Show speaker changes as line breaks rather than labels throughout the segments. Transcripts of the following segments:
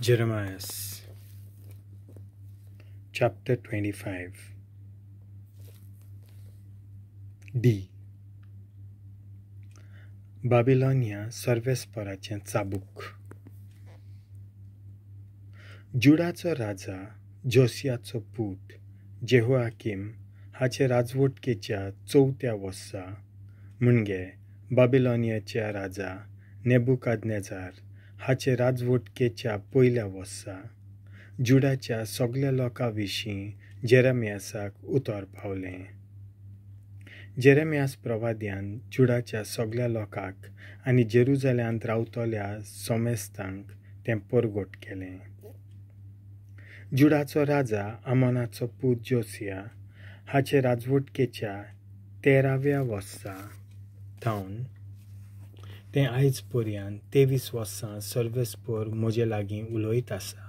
Jeremiah chapter 25. D. Babylonia सर्वेस्पराचें चाबूक. जुडाचो राजा जोसियाचो पूत जेहोयाकीम हाचे राजवटकेच्या 4थ्या वर्सा म्हणजे बाबिलोनियाच्या राजा नेबुकादनेजार हाचे राजवटकेच्या 1ल्या वर्सा जुडाच्या सगळ्या लोकां विशीं जेरेमियासाक उतर पावलें. जेरेमियास प्रवाद्यान जुडाच्या सगळ्या लोकांक आनी जेरुजल्यांत रावतल्या सोमेस्तांक तें परगट केलें. जुडाचो राजा आमोनाचो पूत जोसिया हाचे राजवटकेच्या 13व्या वर्सा थावन तें आयज पर्यंत 23 वर्सां सर्वेस्पर म्हजे लागीं उलयत आसा.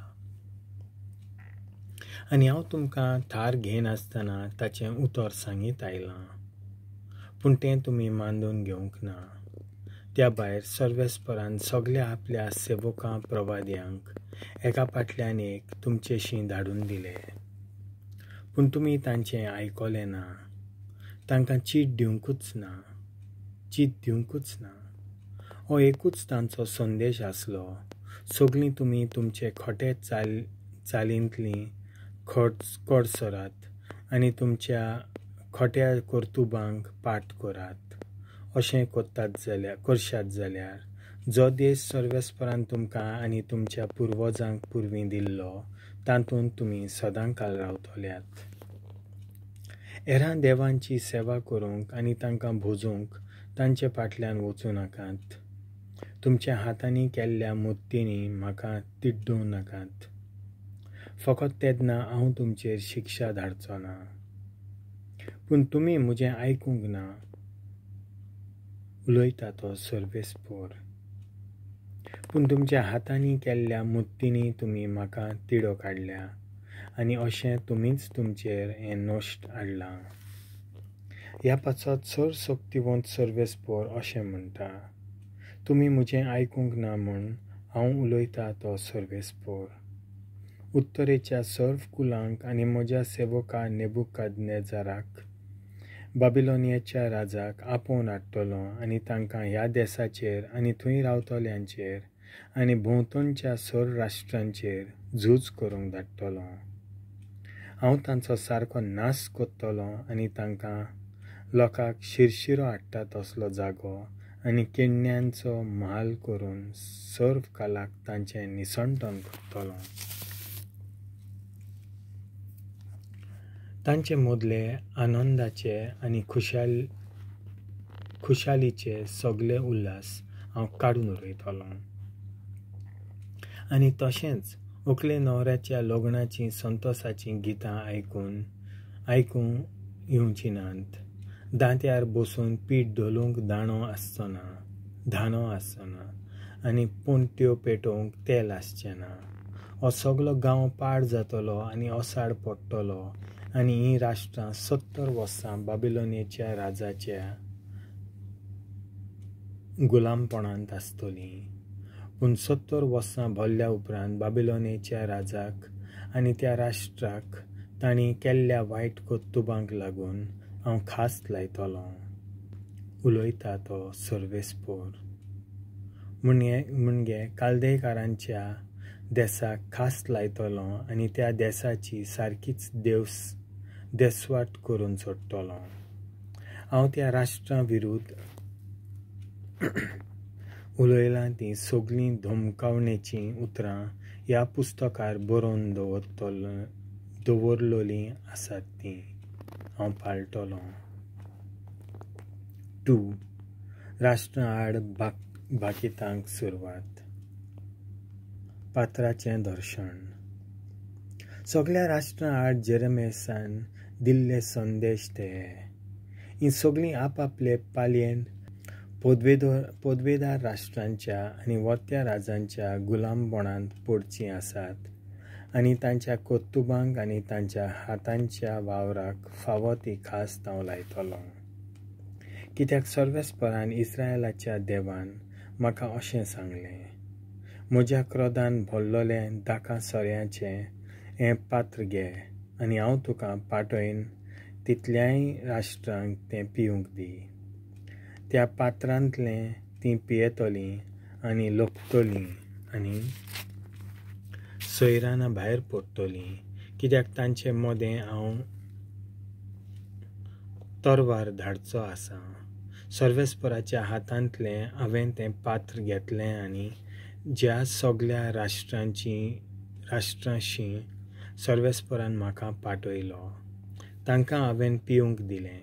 आनी हांव तुमकां थार घेयनासतना ताचें उतर सांगीत आयलां, पूण तें तुमी मांडून घेवंक ना. त्या भायर सर्वेस्परान सगळ्या आपल्या सेवकां प्रवाद्यांक एका फाटल्यान एक तुमचेशीं धाडून दिले, पूण तुमी तांचें आयकलें ना. तांकां चीट दिवंकूच ना. हो एकूच तांचो संदेश आसलो, सगळीं तुमी तुमचे खोटे चालींतलीं कडसरात आनी तुमच्या खोट्या कर्तुबांक पाट करात. अशें करशात जाल्यार जो देश सर्वेस्परान तुमकां आनी तुमच्या पुर्वजांक पुर्वीं दिल्लो तातूंत तुमी सदांकाल रावतल्यात. हेरां देवांची सेवा करूंक आनी तांकां भोजूंक तांचे फाटल्यान वचूं नाकात. तुमच्या हातांनी केल्ल्या मुर्तींनी म्हाका तिड्डूं नाकात. फकत तेदना हांव तुमचेर शिक्षा धाडचो ना. पूण तुमी म्हजें आयकूंक ना, उलयता तो सर्वेस्पर. पूण तुमच्या हातांनी केल्ल्या मुर्तींनी तुमी म्हाका तिडो काडल्या आनी अशें तुमीच तुमचेर हें नश्ट हाडलां. ह्या पासत सर्वशक्तिवंत सर्वेस्पर अशें म्हणटा, तुमी म्हजें आयकूंक ना म्हूण हांव उलयता तो सर्वेस्पर. उत्तरेच्या सर्व कुलांक आनी म्हज्या सेवका नेबुकादनेजाराक बाबिलोनियाच्या राजाक आपोवन हाडटलो आनी तांकां ह्या देशाचेर आनी थंय रावतल्यांचेर आनी भोंवतणच्या सर्व राष्ट्रांचेर झूज करूंक धाडटलो. हांव तांचो सारको नाश करतलो आनी तांकां लोकांक शिरशिरो हाडटा तसलो जागो आनी किण्यांचो म्हाल करून सर्व कालाक तांचें निसणटण करतलो. तांचे मदले आनंदाचे आनी खुशालीचे सगळे उल्हास हांव काडून उडयतलो. आनी तशेंच व्हंकले न्हवऱ्याच्या लग्नाचीं संतोशाचीं गितां आयकूं येवची नात. दांत्यार बसून पीठ ढोलूंक दाणो आसचो आनी पोंट्यो पेटोवंक तेल आसचें ना. हो सगळो गांव पाड जातलो आनी ओसाड पडटलो आनी हीं राष्ट्रां 70 वर्सां बाबिलोनियाच्या राजाच्या गुलामपणांत आसतलीं. पूण 70 वर्सां भरल्या उपरांत बाबिलोनियाच्या राजाक आनी त्या राष्ट्राक तांणी केल्ल्या वायट कर्तुबांक लागून हांव खास लायतलों, उलयता तो सर्वेस्पर. म्हणजे काल्देकारांच्या देशाक खास लायतलो आनी त्या देशाची सारकीच देसवाट करून सोडटलो. हांव त्या राष्ट्रां विरुद्ध उलयलां तीं सगळीं धमकावणेचीं उतरां ह्या पुस्तकार बरोवन दवरलोलीं आसात तीं हांव पाळटलों. 2. राष्ट्रां आड बाकितांक सुरवात. पात्राचें दर्शन. सगळ्या राष्ट्रां आड जेरेमियासान दिल्ले संदेश ते. हीं सगळीं आपापले पालयेन पदवेदार राष्ट्रांच्या आनी वत्या राजांच्या गुलामपणांत पडचीं आसात आनी तांच्या कर्तुबांक आनी तांच्या हातांच्या वावराक फावो ती खास तांव लायतलो. कित्याक सर्वेस्परान इस्रायलाच्या देवान म्हाका अशें सांगलें, म्हज्या क्रोधान भरलोलें दाका सोऱ्याचें हें पात्र घे आनी हांव तुका पाठयन तितल्याय राष्ट्रांक तें पिवंक दी. त्या पात्रांतलें तीं पियेतलीं आनी लोकतलीं आनी सोयराना भायर पडटलीं, कित्याक तांचें मोदें हांव तोरवार धाडचो आसा. सर्वेस्पराच्या हातांतलें हांवें तें पात्र घेतलें आनी ज्या सगळ्या राष्ट्रांशी सर्वेस्परान म्हाका पाठयलो तांकां हांवें पिवंक दिलें.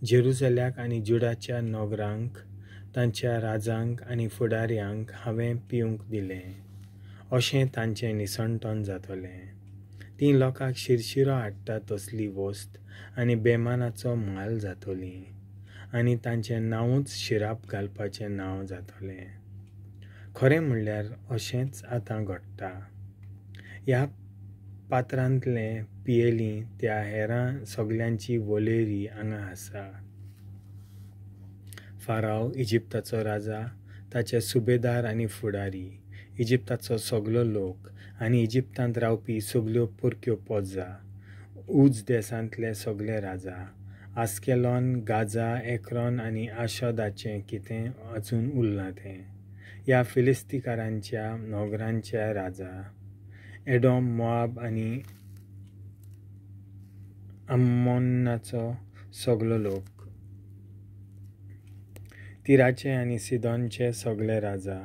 जेरुसल्याक आनी जुडाच्या नोगरांक, तांच्या राजांक आनी फुडाऱ्यांक हांवें पिवंक दिलें. अशें तांचें निसणटण जातलें. तीं लोकांक शिरशिरो हाडटा तसली वस्त आनी बेमानाचो म्हाल जातली आनी तांचें नांवूच शिराप घालपाचें नांव जातलें. खरें म्हणल्यार अशेंच आतां घडटा. ह्या पात्रांतलें पियेलीं त्या हेरां सगळ्यांची वळेरी हांगा आसा. फाराव, इजिप्ताचो राजा, ताचे सुबेदार आनी फुडारी, इजिप्ताचो सगळो लोक आनी इजिप्तांत रावपी सगळ्यो परक्यो पोजा, उज देसांतले सगळे राजा, आस्केलॉन, गाजा, एक्रोन आनी आशोदाचें कितें अजून उरलां तें, ह्या फिलिस्तीकारांच्या नोगरांचे राजा, एडोम, मोआब आनी आम्मोनाचो सगळो लोक, तिराचे आनी सिदोनचे सगळे राजा,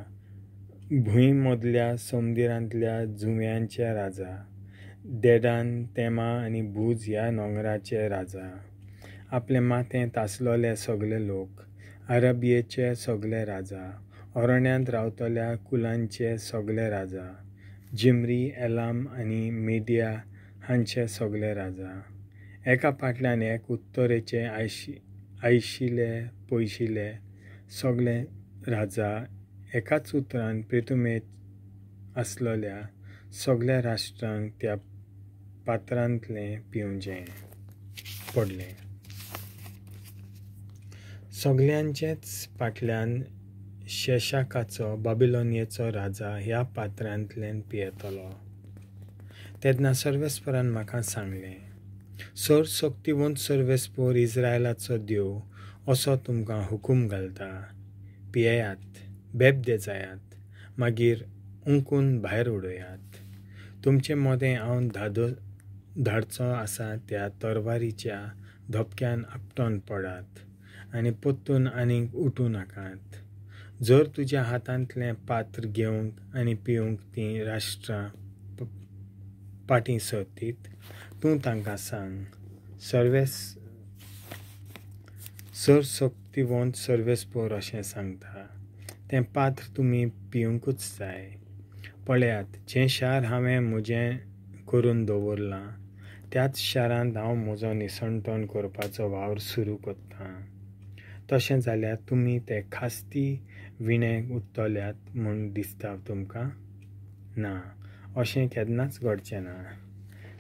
भुंय मदल्या समुद्रांतल्या जुंव्यांचे राजा, देडान, तेमा आनी भूज ह्या नोंगराचे राजा, आपले माथें तासलोले सगळे लोक, अरबियेचे सगळे राजा, अरण्यांत रावतल्या कुलांचे सगळे राजा, जिमरी, एलाम आनी मिडिया हांचे सगळे राजा, एका फाटल्यान एक उत्तरेचे आयशिले पयशिले सगळे राजा, एकाच उतरान पृथ्वीमेत आसलोल्या सगळ्या राष्ट्रांक त्या पात्रांतलें पिवचें पडलें. सगळ्यांचेच फाटल्यान शेशाकाचो बाबिलोनियेचो राजा ह्या पात्रांतल्यान पियेतलो. तेन्ना सर्वेस्परान म्हाका सांगलें, सर्वशक्तिवंत सर्वेस्पर इस्रायलाचो देव असो तुमकां हुकूम घालता, पियेयात, बेबदे जायात, मागीर उंकून भायर उडयात. तुमचें मोदें हांव धाडचो आसा त्या तरवारीच्या धोपक्यान आपटोन पडात आनी पोत्तून आनीक उठूं नाकात. जर तुज्या हातांतलें पात्र घेवंक आनी पिवंक तीं राष्ट्रां फाटीं सरतीत, तूं तांकां सांग, सर्वशक्तिवंत सर्वेस्पर अशें सांगता, तें पात्र तुमी पिवंकूच जाय. पळयात, जें शार हांवें म्हजें करून दवरलां, त्याच शारांत हांव म्हजो निसणटण करपाचो वावर सुरू करतां. तशें जाल्यार तुमी ते खास्ती विणेक उत्तल्यात म्हूण दिसता तुमकां? ना, अशें केन्नाच घडचें ना.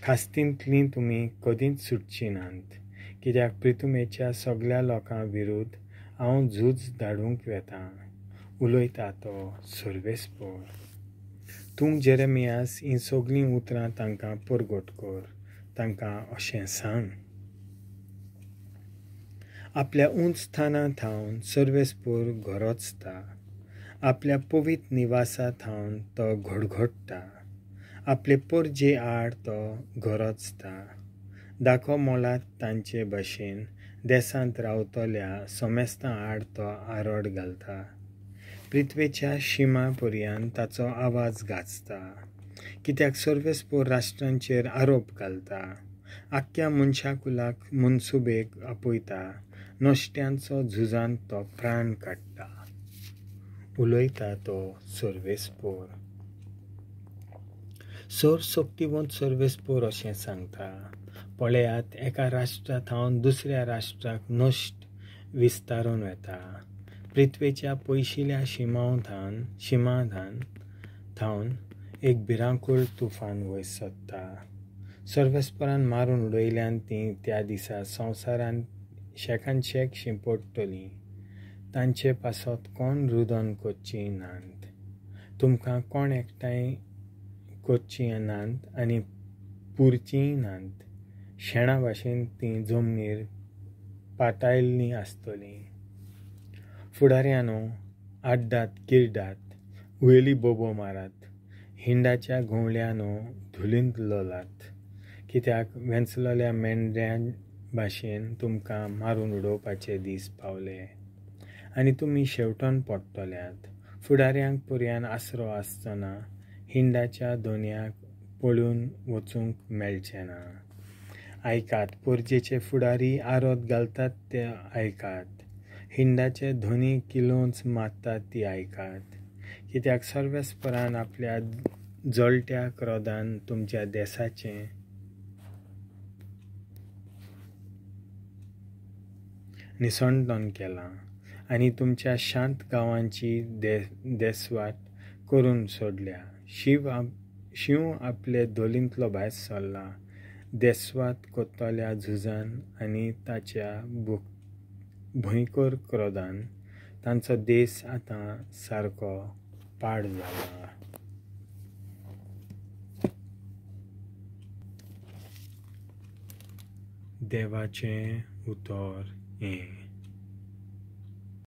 खास्तींतलीं तुमी कदींच सुटचीं नात, कित्याक पृथ्वीच्या सगळ्या लोकां विरुद्ध हांव झूज धाडूंक वेतां, उलयता तो सर्वेस्पर. तूं जेरेमियास हीं सगळीं उतरां तांकां परगट कर. तांकां अशें सांग, आपल्या उंच स्थाना थावन सर्वेस्पर गरजता, आपल्या पवित्र निवासा थावन तो घडघडटा, आपले परजे आड तो गरजता. दाखो मोलात तांचे भाशेन देसांत रावतल्या सोमेस्तां आड तो आरोड घालता. पृथ्वेच्या शिमा पर्यंत ताचो आवाज गाजता, कित्याक सर्वेस्पर राष्ट्रांचेर आरोप घालता, आख्ख्या मनशाकुलाक मनसुबेक आपयता, नश्ट्यांचो झुजांत तो प्राण काडटा. उलयता तो सर्वेस्पर. सर्वशक्तिवंत सर्वेस्पर अशें सांगता, पळयात, एका राष्ट्रांत हांव दुसऱ्या राष्ट्राक नश्ट विस्तारून वेता. पृथ्वेच्या पयशिल्या शिमांधान थावन एक भिरांकूळ तुफान वयर सरता. सर्वेस्परान मारून उडयल्यान तीं त्या दिसा संवसारांत शेकान शेक शिंपडटलीं. तांचे पासत कोण रुदन करचीं नात. तुमकां कोण एकठांय कोच्ची नांत आनी पुरचींय नांत. शेणा भाशेन ती जमनीर पातायल्लीं आसतलीं. फुडाऱ्यानो, आड्डात किरडात, उयली बोबो मारात, हिंडाच्या घोवळ्यानो धुलींत लोलात, कित्याक वेंचलोल्या मेंढऱ्यां भाशेन तुमकां मारून उडोवपाचे दीस पावले आनी तुमी शेवटोन पडटल्यात. फुडाऱ्यांक पर्यान आसरो आसतना हिंडाच्या दोनयाक पळून वचूंक मेळचें ना. आयकात, पोरजेचे फुडारी आरोत घालतात ते आयकात. हिंडाचे धोनी किलोंच मारतात ती आयकात. कित्याक सर्वेस्परान आपल्या जळट्या क्रोधान तुमच्या देसाचें निसंडण केलां आनी तुमच्या शांत गांवांची देसवाट करून सोडल्या. शिव आपले धोलींतलो भायर सरला देसवात कोत्तोल्या झुजान आनी ताच्या भयंकर क्रोधान तांचो देस आतां सारको पाड जाला. देवाचें उतर हें.